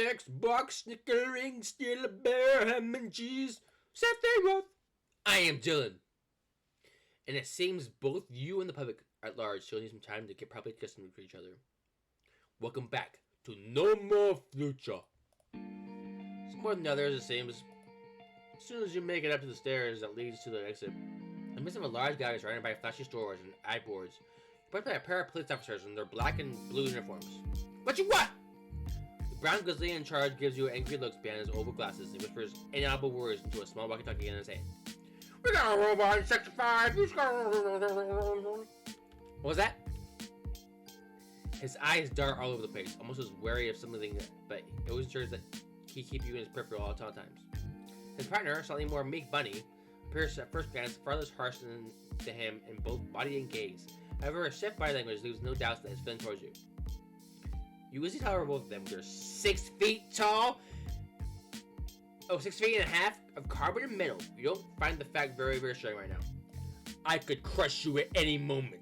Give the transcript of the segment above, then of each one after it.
Xbox, snickering, steal a bear, ham and cheese, Sephiroth. I am Dylan. And it seems both you and the public at large still need some time to get properly accustomed to each other. Welcome back to No More Future. Some more than the others, it seems. As soon as you make it up to the stairs that leads to the exit, in the midst of a large guy surrounded by flashy stores and eye boards, you're by a pair of police officers in their black and blue uniforms. What you want? The brown grizzly in charge gives you angry looks behind his oval glasses and whispers inaudible words into a small walkie-talkie in his hand. We got a robot in Section 5! What was that? His eyes dart all over the place, almost as wary of something, but he always ensures that he keep you in his peripheral at all times. His partner, slightly more meek bunny, appears at first glance far less harsh to him in both body and gaze. However, his stiff body language leaves no doubt that he's feeling towards you. You easily tolerate both of them. They're 6 feet tall. 6 feet and a half of carbon and metal. You don't find the fact very, very strange right now. I could crush you at any moment.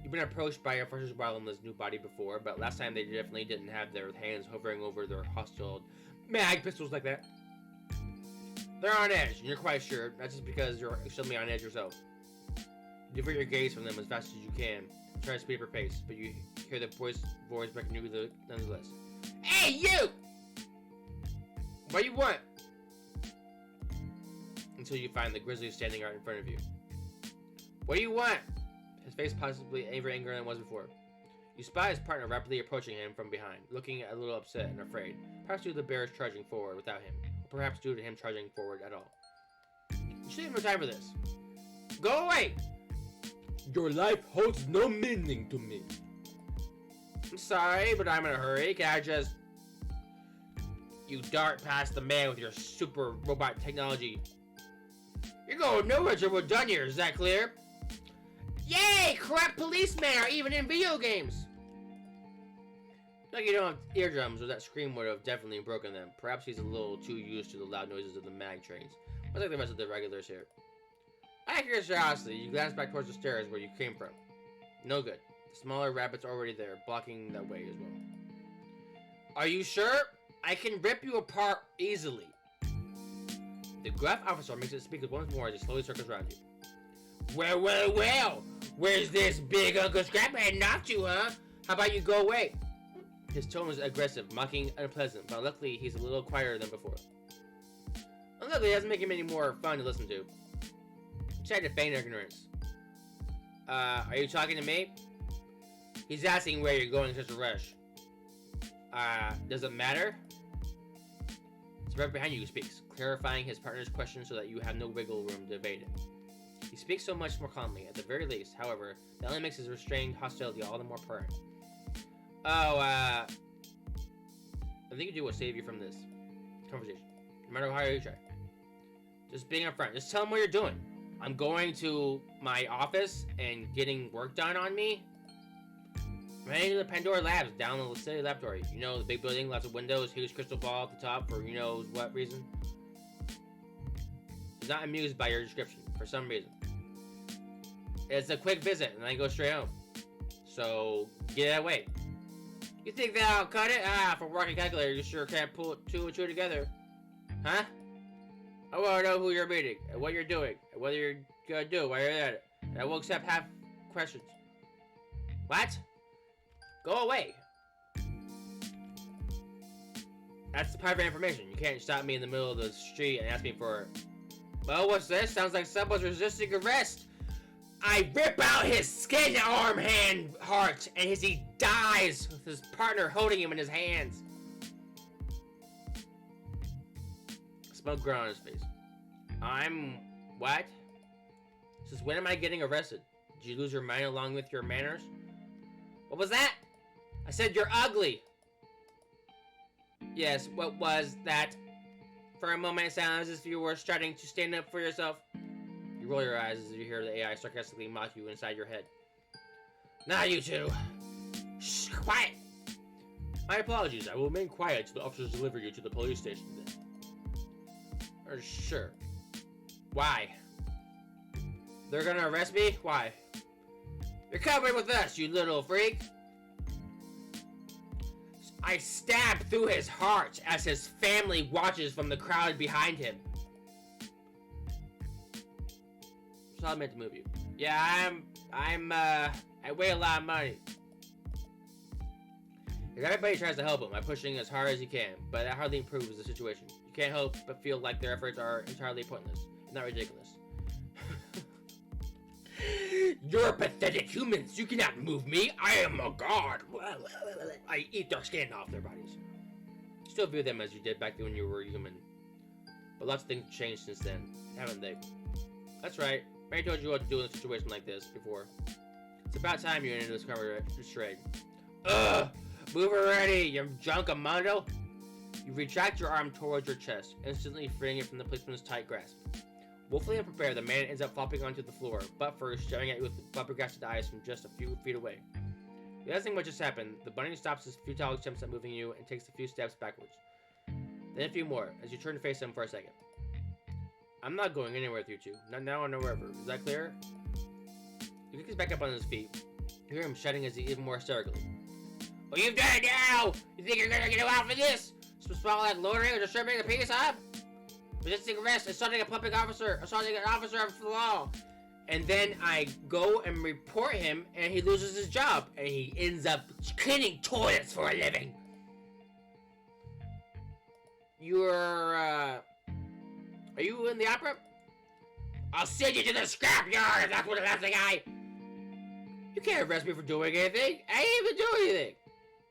You've been approached by your first while in this new body before, but last time they definitely didn't have their hands hovering over their hostile mag pistols like that. They're on edge, and you're quite sure. That's just because you're extremely on edge yourself. You divert your gaze from them as fast as you can. Try to speed up your pace, but you hear the voice beckoning you nonetheless. Hey, you! What do you want? Until you find the grizzly standing right in front of you. What do you want? His face possibly angrier than it was before. You spy his partner rapidly approaching him from behind, looking a little upset and afraid. Perhaps due to the bears charging forward without him, or perhaps due to him charging forward at all. You shouldn't have no time for this. Go away! Your life holds no meaning to me. I'm sorry, but I'm in a hurry. Can I just... You dart past the man with your super robot technology. You're going nowhere till we're done here, is that clear? Yay! Corrupt policemen are even in video games! Like you don't have eardrums, or that scream would have definitely broken them. Perhaps he's a little too used to the loud noises of the mag trains. Much like the rest of the regulars here. Out of curiosity, you glance back towards the stairs where you came from. No good. The smaller rabbit's already there, blocking that way as well. Are you sure? I can rip you apart easily. The gruff officer makes it speak once more as he slowly circles around you. Well. Where's this big Uncle Scraphead knocked you, huh? How about you go away? His tone was aggressive, mocking, unpleasant, but luckily he's a little quieter than before. Unluckily, it doesn't make him any more fun to listen to. He tried to feign ignorance. Are you talking to me? He's asking where you're going in such a rush. Does it matter? It's right behind you who speaks, clarifying his partner's question so that you have no wiggle room to evade it. He speaks so much more calmly, at the very least. However, that only makes his restrained hostility all the more apparent. I think you do what save you from this conversation, no matter how you try. Just being upfront. Just tell him what you're doing. I'm going to my office and getting work done on me. I'm heading to the Pandora Labs down in the city laboratory. You know, the big building, lots of windows, huge crystal ball at the top for you knows what reason. He's not amused by your description for some reason. It's a quick visit and then go straight home. So get that way. You think that'll cut it? For working calculator, you sure can't pull 2 and 2 together. Huh? I want to know who you're meeting, and what you're doing, and what you're gonna do while you're at it. And I won't accept half questions. What? Go away. That's private information. You can't stop me in the middle of the street and ask me for it. Well, what's this? Sounds like someone's resisting arrest. I rip out his skin, arm, hand, heart, and as he dies with his partner holding him in his hands. A smoke ground on his face. What? Since when am I getting arrested? Did you lose your mind along with your manners? What was that? I said you're ugly. Yes, what was that? For a moment it sounds as if you were starting to stand up for yourself. You roll your eyes as you hear the AI sarcastically mock you inside your head. Now you two. Shh, quiet! My apologies, I will remain quiet till the officers deliver you to the police station then. Sure. Why? They're gonna arrest me? Why? You're coming with us, you little freak! I stab through his heart as his family watches from the crowd behind him. So I meant to move you. Yeah, I weigh a lot of money. Everybody tries to help him by pushing as hard as he can, but that hardly improves the situation. You can't help but feel like their efforts are entirely pointless, if not ridiculous. You're pathetic humans. You cannot move me. I am a god. I eat their skin off their bodies. You still view them as you did back when you were human. But lots of things changed since then, haven't they? That's right. Mary told you what to do in a situation like this before. It's about time you ended this trade. Ugh! Move already, you junkamondo! You retract your arm towards your chest, instantly freeing it from the policeman's tight grasp. Woefully unprepared, the man ends up flopping onto the floor, butt first, staring at you with flabbergasted eyes from just a few feet away. Realizing what just happened, the bunny stops his futile attempts at moving you and takes a few steps backwards. Then a few more, as you turn to face him for a second. I'm not going anywhere with you two. Not now or wherever. Is that clear? He picks back up on his feet. You hear him shouting as he even more hysterically. Well, you've done it now! You think you're gonna get out for this? Smell like loitering or disturbing the peace, huh? Resisting arrest, assaulting a public officer, assaulting an officer of the law. And then I go and report him, and he loses his job, and he ends up cleaning toilets for a living. Are you in the opera? I'll send you to the scrapyard if that's what that's the guy. You can't arrest me for doing anything. I didn't even do anything.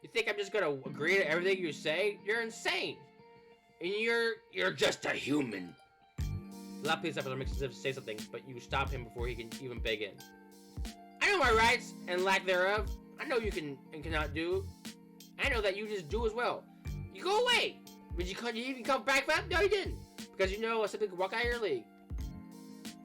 You think I'm just gonna agree to everything you say? You're insane. And you're just a human. The loud police officer makes himself say something, but you stop him before he can even begin. I know my rights and lack thereof. I know you can and cannot do. I know that you just do as well. You go away. Did you even come back up? No, you didn't. Because you know something could walk out of your league.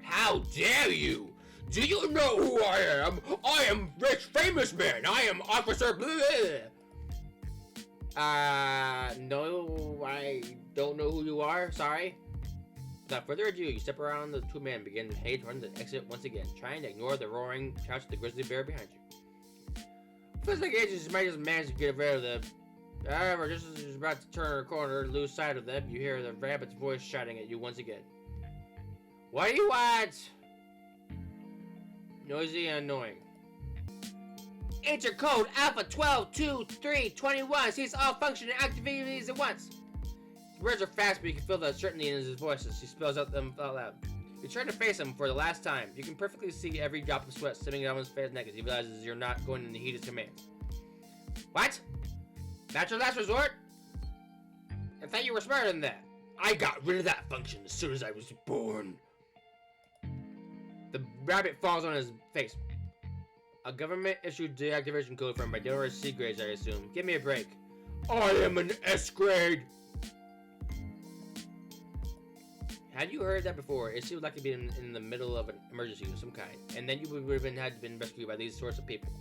How dare you? Do you know who I am? I am rich, famous man. I am Officer Bleh. No, I don't know who you are. Sorry. Without further ado, you step around the two men and begin to head toward the exit once again, trying to ignore the roaring shouts of the grizzly bear behind you. Feels like agents might just manage to get rid of them. However, just as you're about to turn a corner and lose sight of them, you hear the rabbit's voice shouting at you once again. What do you want? Noisy and annoying. Enter code Alpha 122321. Cease all functioning activities at once. His words are fast, but you can feel the uncertainty in his voice as he spells out them out loud. You turn to face him for the last time. You can perfectly see every drop of sweat stemming down his face neck as he realizes you're not going to heed his commands. What? That's your last resort? I thought you were smarter than that. I got rid of that function as soon as I was born. The rabbit falls on his face. A government-issued deactivation code from regular C grades, I assume. Give me a break. I am an S grade. Had you heard that before? It seemed like you'd been in the middle of an emergency of some kind, and then you would have had been rescued by these sorts of people.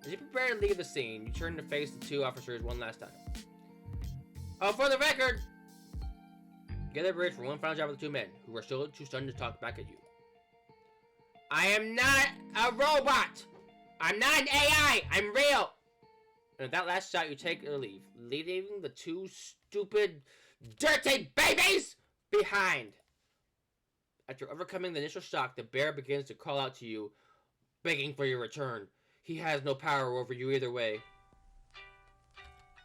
As you prepare to leave the scene, you turn to face the two officers one last time. Oh, for the record! Gather bridge for one final job with the two men, who are still too stunned to talk back at you. I am not a robot! I'm not an AI! I'm real! And with that last shot, you take a leave, leaving the two stupid, dirty babies behind. After overcoming the initial shock, the bear begins to call out to you, begging for your return. He has no power over you either way.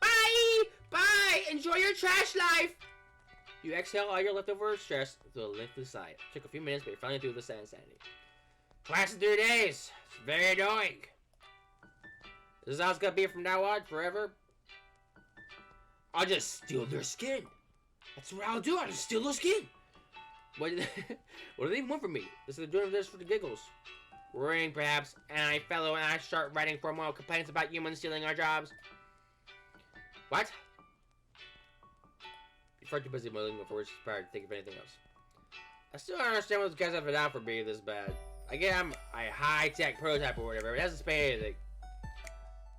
Bye! Bye! Enjoy your trash life! You exhale all your leftover stress through a lengthy sigh. It took a few minutes, but you're finally through the insanity. Class in 3 days. It's very annoying. This is how it's gonna be from now on, forever. I'll just steal their skin. That's what I'll do. I'll just steal their skin. What do they even want from me? They're doing this for the giggles. Worrying, perhaps, and I start writing formal complaints about humans stealing our jobs. What? You're far too busy muddling before it's inspired to think of anything else. I still don't understand what those guys have it out for me this bad. I get I'm a high-tech prototype or whatever, but it doesn't spay anything.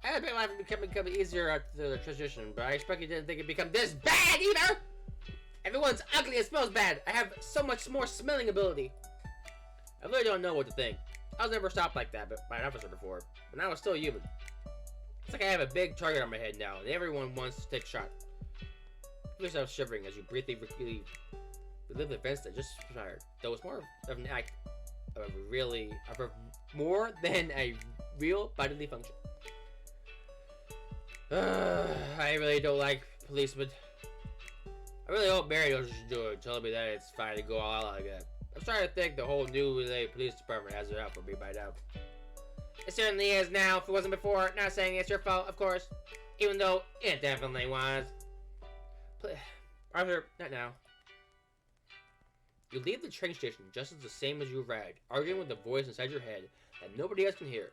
I bet life would become easier after the transition, but I expect you didn't think it'd become this bad either! Everyone's ugly and smells bad. I have so much more smelling ability. I really don't know what to think. I was never stopped like that by an officer before, but I was still human. It's like I have a big target on my head now, and everyone wants to take a shot. Feel yourself shivering as you briefly relive the events that just transpired. Though it's more of an act of more than a real bodily function. I really don't like policemen. I really hope Mary knows what she's doing, telling me that it's fine to go all out like that. I'm starting to think the whole new LA police department has it out for me by now. It certainly is now, if it wasn't before. Not saying it's your fault, of course. Even though it definitely was. Arthur, not now. You leave the train station just as the same as you arrived, arguing with the voice inside your head that nobody else can hear.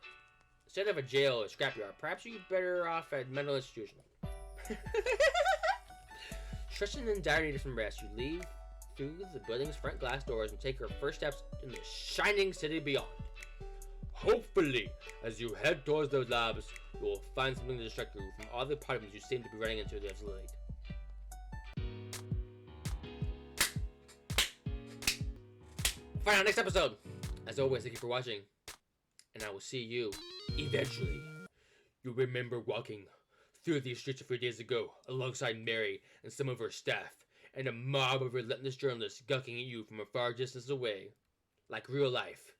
Instead of a jail or scrapyard, perhaps you'd be better off at a mental institution. Stretching in dire need of some rest, you leave through the building's front glass doors and take your first steps in the shining city beyond. Hopefully, as you head towards those labs, you will find something to distract you from all the problems you seem to be running into this late. Find out next episode. As always, thank you for watching, and I will see you eventually. You remember walking through these streets a few days ago alongside Mary and some of her staff, and a mob of relentless journalists gawking at you from a far distance away, like real life.